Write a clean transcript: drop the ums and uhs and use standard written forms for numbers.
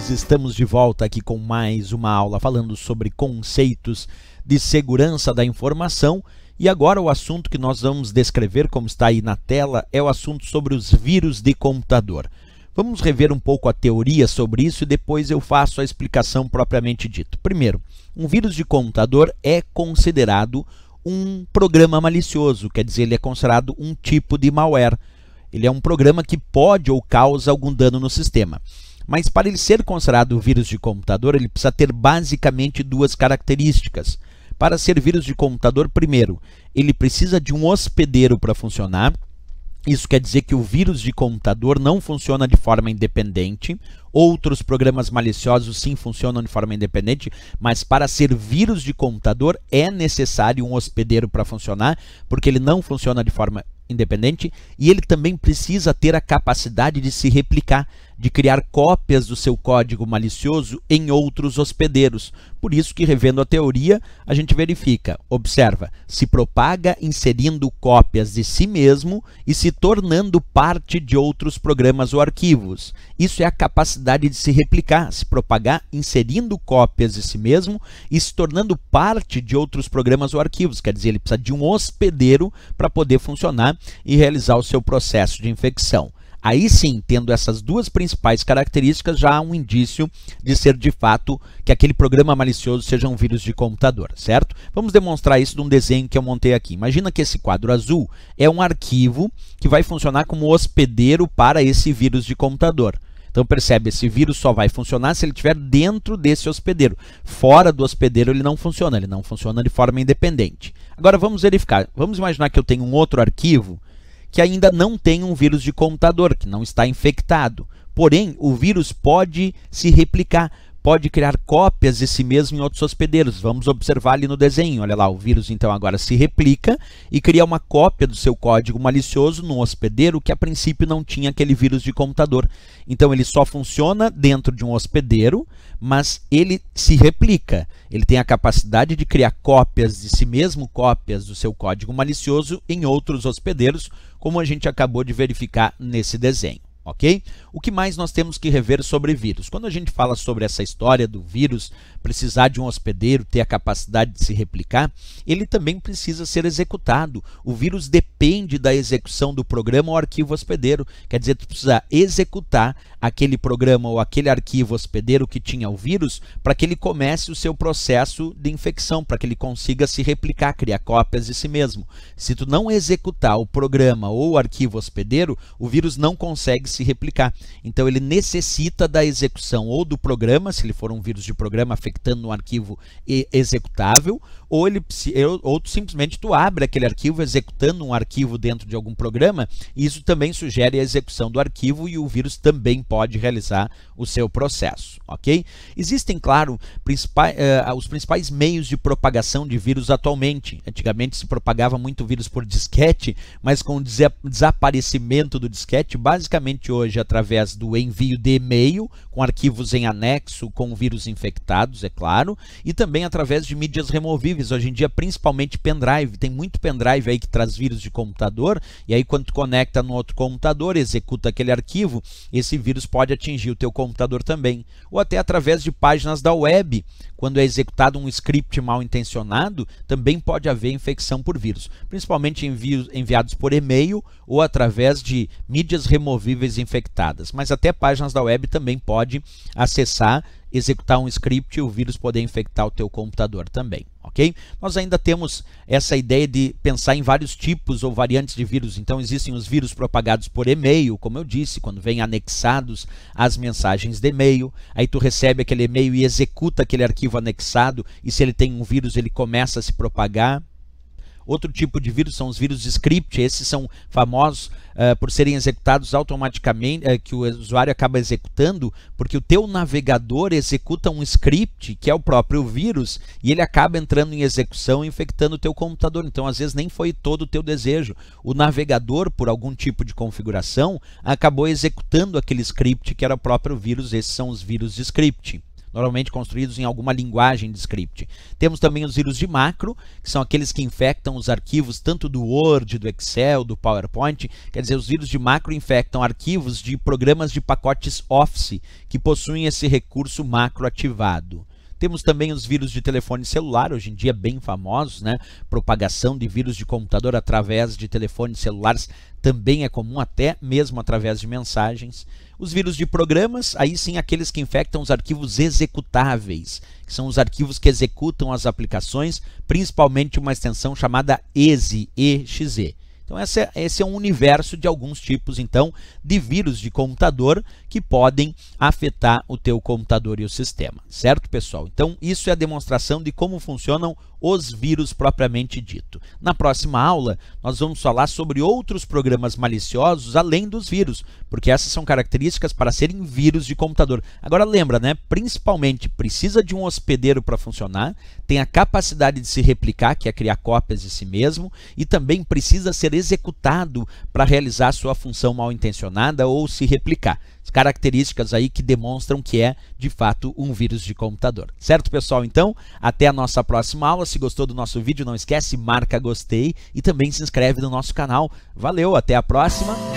todos, estamos de volta aqui com mais uma aula falando sobre conceitos de segurança da informação e agora o assunto que nós vamos descrever, como está aí na tela, é o assunto sobre os vírus de computador. Vamos rever um pouco a teoria sobre isso e depois eu faço a explicação propriamente dita. Primeiro, um vírus de computador é considerado um programa malicioso, quer dizer, ele é considerado um tipo de malware. Ele é um programa que pode ou causa algum dano no sistema. Mas para ele ser considerado vírus de computador, ele precisa ter basicamente duas características. Para ser vírus de computador, primeiro, ele precisa de um hospedeiro para funcionar. Isso quer dizer que o vírus de computador não funciona de forma independente. Outros programas maliciosos sim funcionam de forma independente, mas para ser vírus de computador é necessário um hospedeiro para funcionar, porque ele não funciona de forma independente e ele também precisa ter a capacidade de se replicar, de criar cópias do seu código malicioso em outros hospedeiros. Por isso que, revendo a teoria, a gente verifica, observa, se propaga inserindo cópias de si mesmo e se tornando parte de outros programas ou arquivos. Isso é a capacidade de se replicar, se propagar inserindo cópias de si mesmo e se tornando parte de outros programas ou arquivos. Quer dizer, ele precisa de um hospedeiro para poder funcionar e realizar o seu processo de infecção. Aí sim, tendo essas duas principais características, já há um indício de ser de fato que aquele programa malicioso seja um vírus de computador, certo? Vamos demonstrar isso num desenho que eu montei aqui. Imagina que esse quadro azul é um arquivo que vai funcionar como hospedeiro para esse vírus de computador. Então percebe, esse vírus só vai funcionar se ele estiver dentro desse hospedeiro. Fora do hospedeiro ele não funciona de forma independente. Agora vamos verificar, vamos imaginar que eu tenho um outro arquivo que ainda não tem um vírus de computador, que não está infectado. Porém, o vírus pode se replicar, pode criar cópias de si mesmo em outros hospedeiros. Vamos observar ali no desenho. Olha lá, o vírus então agora se replica e cria uma cópia do seu código malicioso num hospedeiro que a princípio não tinha aquele vírus de computador. Então ele só funciona dentro de um hospedeiro, mas ele se replica. Ele tem a capacidade de criar cópias de si mesmo, cópias do seu código malicioso em outros hospedeiros, como a gente acabou de verificar nesse desenho. Ok? O que mais nós temos que rever sobre vírus? Quando a gente fala sobre essa história do vírus precisar de um hospedeiro, ter a capacidade de se replicar, ele também precisa ser executado. O vírus depende da execução do programa ou arquivo hospedeiro. Quer dizer, tu precisa executar aquele programa ou aquele arquivo hospedeiro que tinha o vírus para que ele comece o seu processo de infecção, para que ele consiga se replicar, criar cópias de si mesmo. Se tu não executar o programa ou o arquivo hospedeiro, o vírus não consegue se replicar. Então ele necessita da execução ou do programa, se ele for um vírus de programa afetando um arquivo executável, ou simplesmente tu abre aquele arquivo executando um arquivo dentro de algum programa, e isso também sugere a execução do arquivo e o vírus também pode realizar o seu processo, ok? Existem, claro, os principais meios de propagação de vírus atualmente. Antigamente se propagava muito vírus por disquete, mas com o desaparecimento do disquete, basicamente hoje através do envio de e-mail, com arquivos em anexo, com vírus infectados, é claro, e também através de mídias removíveis. Hoje em dia, principalmente pendrive, tem muito pendrive aí que traz vírus de computador, e aí quando tu conecta no outro computador, executa aquele arquivo, esse vírus pode atingir o teu computador também. Ou até através de páginas da web, quando é executado um script mal intencionado, também pode haver infecção por vírus, principalmente enviados por e-mail ou através de mídias removíveis infectadas. Mas até páginas da web também pode acessar, executar um script e o vírus poder infectar o teu computador também, ok? Nós ainda temos essa ideia de pensar em vários tipos ou variantes de vírus. Então existem os vírus propagados por e-mail, como eu disse, quando vêm anexados às mensagens de e-mail, aí tu recebe aquele e-mail e executa aquele arquivo anexado, e se ele tem um vírus ele começa a se propagar. Outro tipo de vírus são os vírus de script. Esses são famosos por serem executados automaticamente, que o usuário acaba executando, porque o teu navegador executa um script, que é o próprio vírus, e ele acaba entrando em execução e infectando o teu computador. Então, às vezes, nem foi todo o teu desejo. O navegador, por algum tipo de configuração, acabou executando aquele script que era o próprio vírus. Esses são os vírus de script. normalmente construídos em alguma linguagem de script. Temos também os vírus de macro, que são aqueles que infectam os arquivos tanto do Word, do Excel, do PowerPoint. Quer dizer, os vírus de macro infectam arquivos de programas de pacotes Office que possuem esse recurso macro ativado. Temos também os vírus de telefone celular, hoje em dia bem famosos, né? Propagação de vírus de computador através de telefones celulares também é comum, até mesmo através de mensagens. Os vírus de programas, aí sim aqueles que infectam os arquivos executáveis, que são os arquivos que executam as aplicações, principalmente uma extensão chamada exe. Então esse é um universo de alguns tipos então de vírus de computador que podem afetar o teu computador e o sistema, certo, pessoal? Então isso é a demonstração de como funcionam os vírus propriamente dito. Na próxima aula nós vamos falar sobre outros programas maliciosos além dos vírus, porque essas são características para serem vírus de computador. Agora lembra, né? Principalmente precisa de um hospedeiro para funcionar, tem a capacidade de se replicar, que é criar cópias de si mesmo, e também precisa ser executado para realizar sua função mal intencionada ou se replicar. Características aí que demonstram que é, de fato, um vírus de computador. Certo, pessoal? Então, até a nossa próxima aula. Se gostou do nosso vídeo, não esquece, marca gostei e também se inscreve no nosso canal. Valeu, até a próxima.